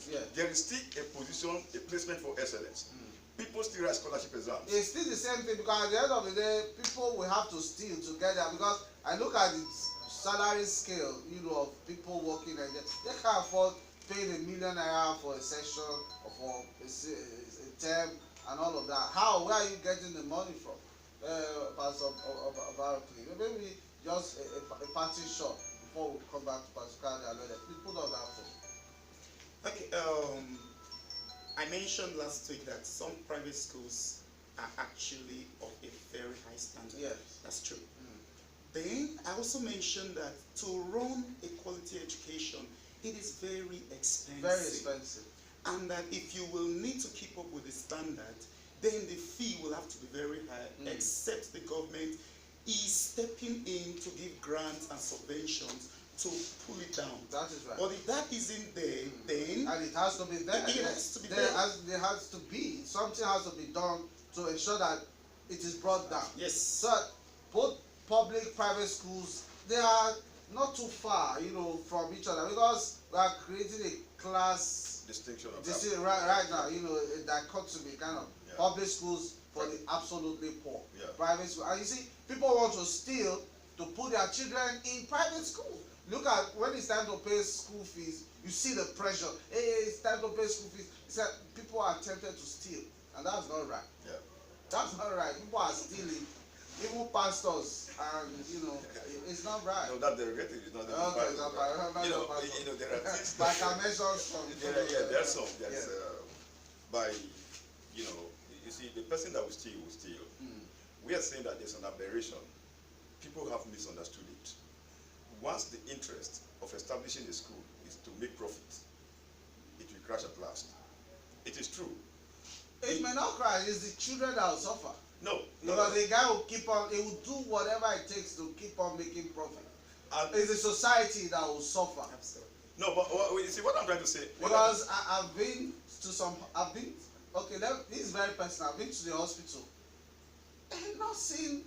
universities, Yeah. there is still a position, a placement for excellence. People still write scholarship exams. It's still the same thing, because at the end of the day, people will have to steal to get there. Because I look at the salary scale, of people working, and they can't afford paying ₦1 million for a session or for a term and all of that. Where are you getting the money from? Pastor Barkley, maybe just a party shot before we come back to Pastor Cardi. People don't have to. Okay, I mentioned last week that some private schools are actually of a very high standard. Yes. That's true. Then I also mentioned that to run a quality education, it is very expensive. Very expensive. And that if you will need to keep up with the standard, then the fee will have to be very high, except the government is stepping in to give grants and subventions to pull it down. That is right. But if that isn't there, then... And it has to be there. It has to be there. There has to be. Something has to be done to ensure that it is brought down. Yes. So both public, private schools, they are not too far, from each other, because we are creating a class Distinction of right now, a dichotomy kind of. Yeah. Public schools for the absolutely poor. Yeah. Private schools. And you see, people want to steal to put their children in private school. Look at when it's time to pay school fees, you see the pressure. Hey, it's time to pay school fees. People are tempted to steal, and that's not right. Yeah. That's not right. People are stealing, even pastors, and it's not right. No, that derivative is not the Okay, there are things. Like I mentioned some. There are some. There's Yeah. you see, the person that will steal will steal. We are saying that there's an aberration. People have misunderstood it. Once the interest of establishing a school is to make profit, it will crash at last. It is true. It may not crash. It's the children that will suffer. No. Because the guy will keep on. He will do whatever it takes to keep on making profit. And it's the society that will suffer. Absolutely. No, but you see what I'm trying to say. Because I've been to some. Okay. This is very personal. I've been to the hospital and not seen,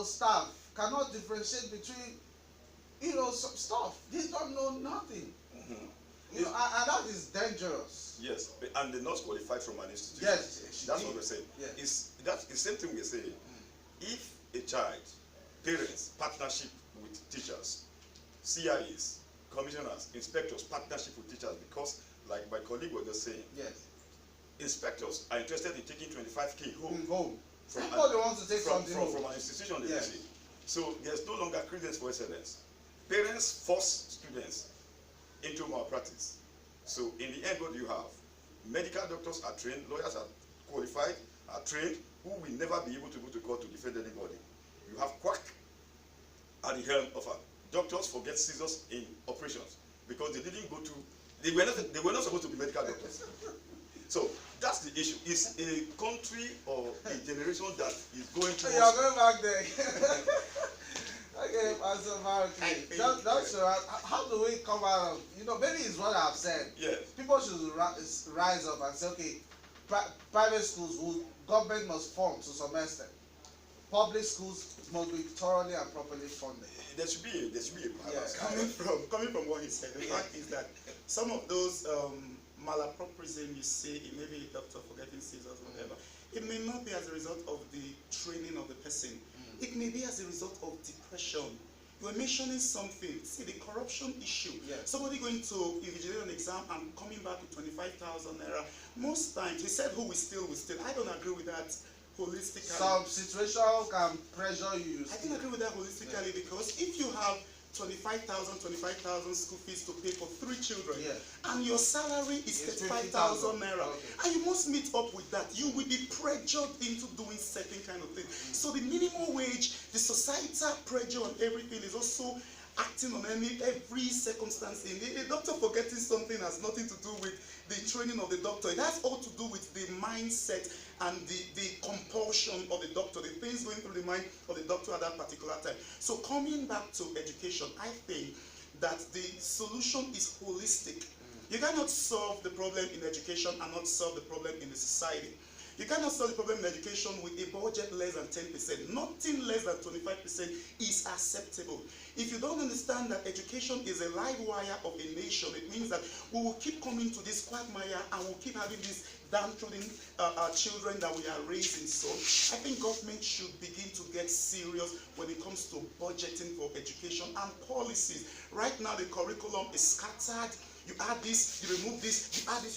staff cannot differentiate between, some stuff. They don't know nothing. And that is dangerous. Yes, and they're not qualified from an institution. Yes, that's what we're saying. Yes. That's the same thing we're saying. If a child, parents, partnership with teachers, CIAs, commissioners, inspectors, partnership with teachers, because like my colleague was just saying, yes, inspectors are interested in taking 25K home. Everybody wants to take something home from an institution they see. So there's no longer credence for excellence. Parents force students into malpractice. So in the end, what do you have? Medical doctors are trained, lawyers are qualified, are trained, who will never be able to go to court to defend anybody. You have quack at the helm of doctors forget scissors in operations because they didn't go to. They were not supposed to be medical doctors. So that's the issue. It's a country or a generation that is going to. You're going back there. Okay, Pastor Marky. How do we come out of, maybe it's what I've said. Yes. People should rise up and say, okay, private schools, government must fund to some extent. Public schools must be thoroughly and properly funded. There should be a balance. Coming from what he said, the fact is that some of those malapropism you see in maybe a doctor forgetting scissors, whatever, it may not be as a result of the training of the person. It may be as a result of depression. You were mentioning something. See, the corruption issue. Yes. Somebody going to invigilate an exam and coming back with 25,000 naira. Most times, he said who will steal, will steal. I don't agree with that holistically. Some situation can pressure you. I don't agree with that holistically because if you have 25,000 school fees to pay for 3 children, and your salary is 35,000 naira, and you must meet up with that, you will be pressured into doing certain kind of things. So the minimum wage, the societal pressure on everything is also acting on every circumstance. A doctor forgetting something has nothing to do with the training of the doctor. It has all to do with the mindset and the compulsion of the doctor, the things going through the mind of the doctor at that particular time. So coming back to education, I think that the solution is holistic. You cannot solve the problem in education and not solve the problem in the society. You cannot solve the problem in education with a budget less than 10%. Nothing less than 25% is acceptable. If you don't understand that education is a live wire of a nation, it means that we will keep coming to this quagmire and we'll keep having these downtrodden children that we are raising. So I think government should begin to get serious when it comes to budgeting for education and policies. Right now the curriculum is scattered. You add this, you remove this, you add this.